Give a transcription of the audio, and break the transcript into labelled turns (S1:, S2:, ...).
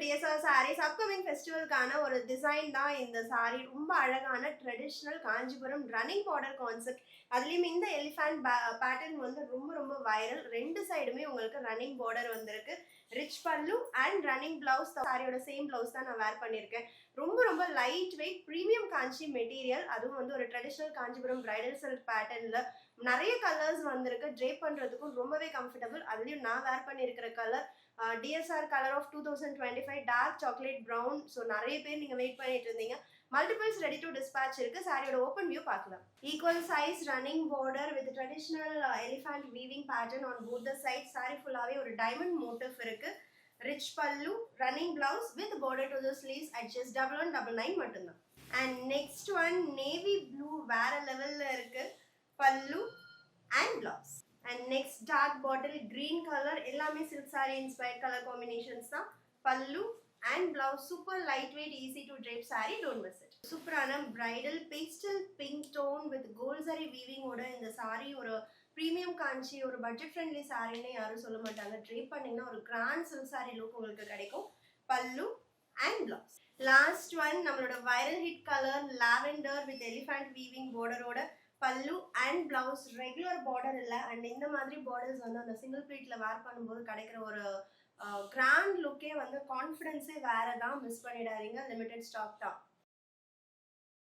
S1: DSR sarees upcoming festivalக்கான ஒரு design தான் இந்த saree. ரொம்ப அழகான traditional Kanchipuram running border concept. அதுலயும் இந்த எலிஃபண்ட் பேட்டர்ன் வந்து ரொம்ப ரொம்ப வைரல். ரெண்டு சைடுமே உங்களுக்கு ரன்னிங் பார்டர் வந்திருக்கு. ரிச் பல்லு அண்ட் ரன்னிங் பிளவுஸ். சாரியோட சேம் பிளவுஸ் தான் நான் வேர் பண்ணியிருக்கேன். ரொம்ப ரொம்ப லைட் வெயிட் ப்ரீமியம் காஞ்சி மெட்டீரியல். அதுவும் வந்து ஒரு ட்ரெடிஷனல் காஞ்சிபுரம் பிரைடல் சில்க் பேட்டர்ன்ல நிறைய கலர்ஸ் வந்திருக்கு. ட்ரேப் பண்றதுக்கும் ரொம்பவே கம்ஃபர்டபுள். அதுலயும் நான் வேர் பண்ணியிருக்கிற colour DSR color of 2025 dark chocolate brown. So நிறைய பேர் நீங்கள் வெயிட் பண்ணிட்டு இருந்தீங்க. மல்டிபிள்ஸ் ரெடி டு டிஸ்பேச் இருக்கு. சாரியோட ஓப்பன் வியூ பார்க்கலாம். Equal size running border with traditional elephant weaving pattern on both the side. Sari ஃபுல்லாகவே ஒரு டைமண்ட் மோட்டிவ் இருக்கு. Rich pallu, running blouse with border to the sleeves at just 1199 மட்டும்தான். And next one navy blue வேற லெவல்ல இருக்கு. Pallu and blouse. And next dark bottle green color. எல்லாமே silk saree inspired color combinations தான். பல்லு and blouse super lightweight easy to drape saree. Don't miss it. சூப்பரான bridal pastel pink tone with gold saree weaving ஓட இந்த saree ஒரு premium காஞ்சி ஒரு budget friendly saree யாரும் சொல்ல மாட்டாங்க. drape பண்ணீங்கன்னா ஒரு grand silk saree look உங்களுக்கு கிடைக்கும். பல்லு and blouse. Last one நம்மளோட viral hit color lavender with elephant weaving border ஓட பல்லு அண்ட் பிளவுஸ். ரெகுலர் பார்டர் இல்லை. அண்ட் இந்த மாதிரி பார்டர்ஸ் வந்து அந்த சிங்கிள் ப்ளீட்ல வேர் பண்ணும்போது கிடைக்கிற ஒரு கிராண்ட் லுக்கே வந்து கான்ஃபிடென்ஸே வேற தான். மிஸ் பண்ணிடாதீங்க. லிமிடெட் ஸ்டாக் தான்.